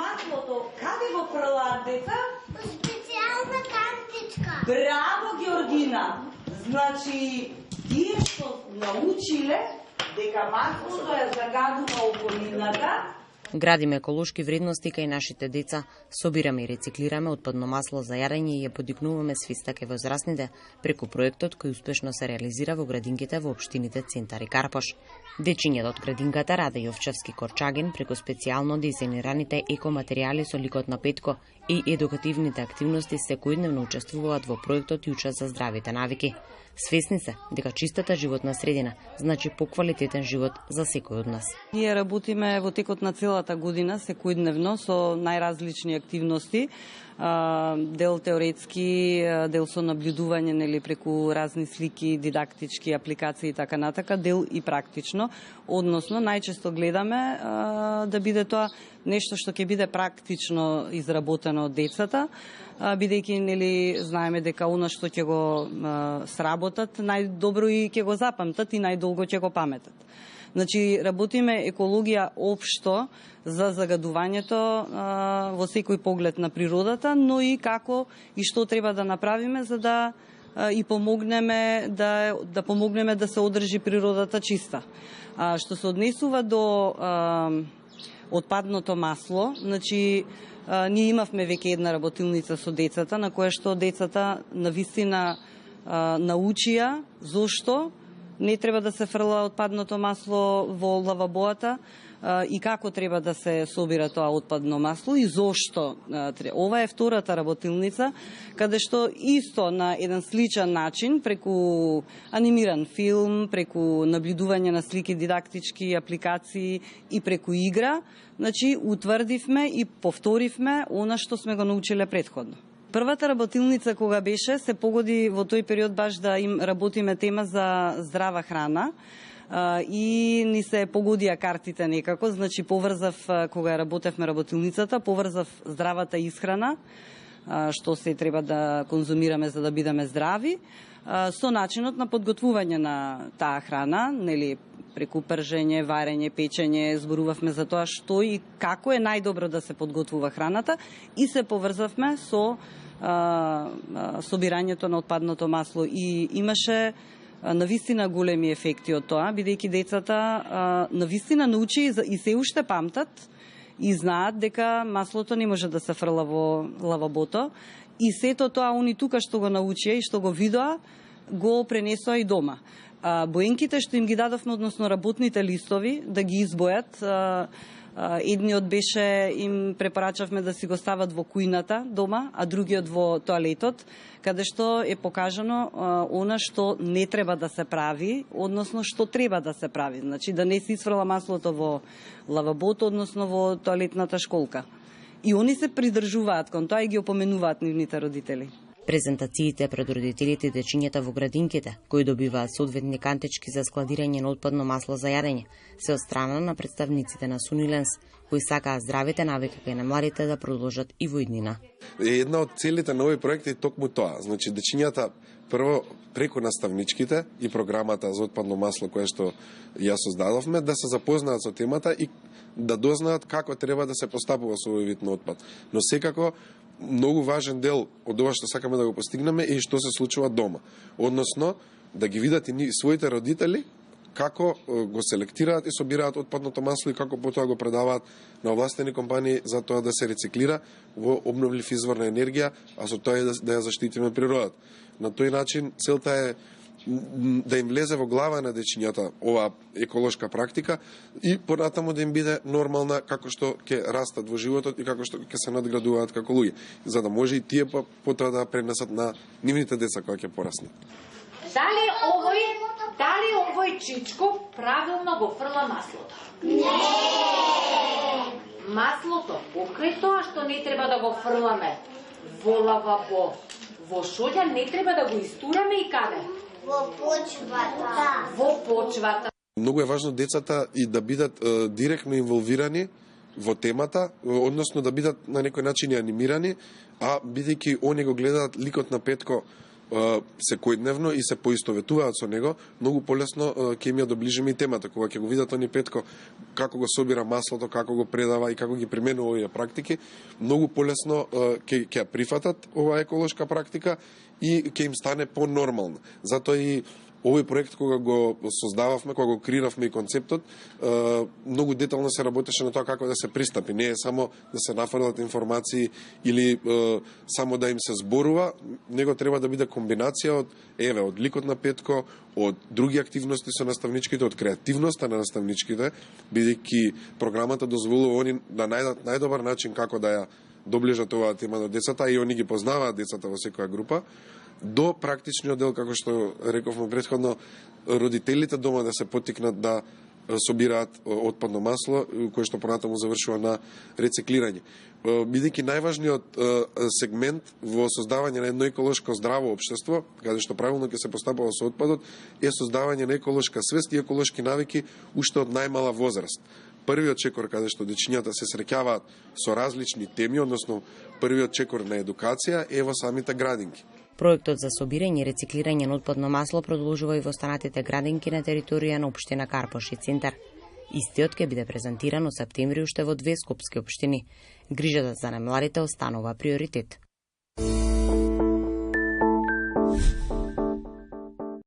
маслото каде го фрлаат деца? Специјална кантичка. Браво, Георгина! Значи, тие што научиле дека маслото ја загадува околината, Градиме еколошки вредности кај нашите деца, собираме и рециклираме отпадно масло за јадење и ја подигнуваме свиста кај возрастните преку проектот кој успешно се реализира во градинките во општините Центар и Карпош. Дечињата од градинката Раде Јовчевски Корчагин преку специјално дизајнираните екоматеријали со ликот на Петко и едукативните активности секојдневно учествуваат во проектот и учат за здравите навики. Свесни се дека чистата животна средина значи поквалитетен живот за секој од нас. Ние работиме во текот на целата година, секојдневно, со најразлични активности, дел теоретски, дел со наблюдување, нели, преку разни слики, дидактички апликации и така натака, дел и практично. Односно, најчесто гледаме да биде тоа нешто што ќе биде практично изработено од децата, бидејќи, нели, знаеме дека она што ќе го сработат, најдобро и ќе го запамтат и најдолго ќе го паметат. Значи, работиме екологија општо за загадувањето во секој поглед на природата, но и како и што треба да направиме за да и помогнеме да помогнеме да се одржи природата чиста. Што се однесува до отпадното масло, значи ние имавме веќе една работилница со децата на која што децата навистина научија зошто не треба да се фрла отпадното масло во лавабоата и како треба да се собира тоа отпадно масло и зошто. Ова е втората работилница, каде што исто на еден сличен начин, преку анимиран филм, преку наблюдување на слики, дидактички апликации и преку игра, значи утврдивме и повторивме она што сме го научиле претходно. Првата работилница кога беше, се погоди во тој период баш да им работиме тема за здрава храна и ни се погодија картите некако, значи поврзав, кога работевме работилницата, поврзав здравата исхрана, што се треба да конзумираме за да бидеме здрави, со начинот на подготвување на таа храна, нели, преку пржење, варење, печење, зборувавме за тоа што и како е најдобро да се подготвува храната и се поврзавме со собирањето на отпадното масло и имаше навистина големи ефекти од тоа, бидејќи децата навистина научи и се уште памтат и знаат дека маслото не може да се фрла во лавабото и сето тоа они тука што го научија и што го видоа, го пренесоа и дома. Боенките што им ги дадовме, односно работните листови, да ги избојат, едниот беше, им препорачавме да си го стават во кујната дома, а другиот во тоалетот, каде што е покажано она што не треба да се прави, односно што треба да се прави. Значи да не се исфрла маслото во лавабото, односно во тоалетната школка. И они се придржуваат кон тоа и ги опоменуваат нивните родители. Презентациите пред родителите и дечињата во градинките, кои добиваат соодветни кантички за складирање на отпадно масло за јадење, се од страна на представниците на Суниленс, кои сакаат здравите навики кај на младите да продолжат и во иднина. Една од целите на овој проект е токму тоа. Значи, дечињата прво преку наставничките и програмата за отпадно масло кое што ја создадовме, да се запознаат со темата и да дознаат како треба да се постапува со овој вид на отпад. Но секако многу важен дел од ова што сакаме да го постигнеме е и што се случува дома. Односно, да ги видат и своите родители како го селектираат и собираат отпадното масло и како потоа го предаваат на овластени компании за тоа да се рециклира во обновлив извор на енергија, а со тоа и да ја заштитиме природата. На тој начин целта е да им влезе во глава на дечињата оваа еколошка практика и понатаму да им биде нормална како што ќе растат во животот и како што ќе се надградуваат како луѓе, за да може и тие потоа да пренесат на нивните деца кога ќе пораснат. Дали овој чичко правилно го фрла маслото? Не! Маслото, покрај тоа што не треба да го фрламе во лавабо, во шолја не треба да го истураме и каде? Во почвата. Во почвата. Многу е важно децата и да бидат директно инволвирани во темата, односно да бидат на некој начин анимирани, а бидејќи они го гледаат ликот на Петко секојдневно и се поистоветуваат со него, многу полесно ќе им ја доближиме и темата. Кога ќе го видат они Петко како го собира маслото, како го предава и како ги применува овие практики, многу полесно ќе ја прифатат оваа еколошка практика и ќе им стане понормално. Затоа и овој проект, кога го создававме, кога го креиравме и концептот, многу детално се работеше на тоа како да се пристапи. Не е само да се нафрлат информации или само да им се зборува, него треба да биде комбинација од ликот на Петко, од други активности со наставничките, од креативноста на наставничките, бидејќи програмата дозволува они да најдат најдобар начин како да ја доближат оваа тема до децата, и они ги познаваат децата во секоја група, до практичниот дел, како што рековме претходно, родителите дома да се поттикнат да собираат отпадно масло, кое што понатаму завршува на рециклирање. Бидејќи најважниот сегмент во создавање на едно еколошко здраво општество, каде што правилно ќе се постапува со отпадот, е создавање на еколошка свест и еколошки навики уште од најмала возраст. Првиот чекор каде што дечињата се среќаваат со различни теми, односно првиот чекор на едукација е во самите градинки. Проектот за собирање и рециклирање на отпадно масло продолжува и во останатите градинки на територија на општина Карпош и Центар. Истиот ќе биде презентиран во септември уште во 2 скопски општини. Грижата за најмладите останува приоритет.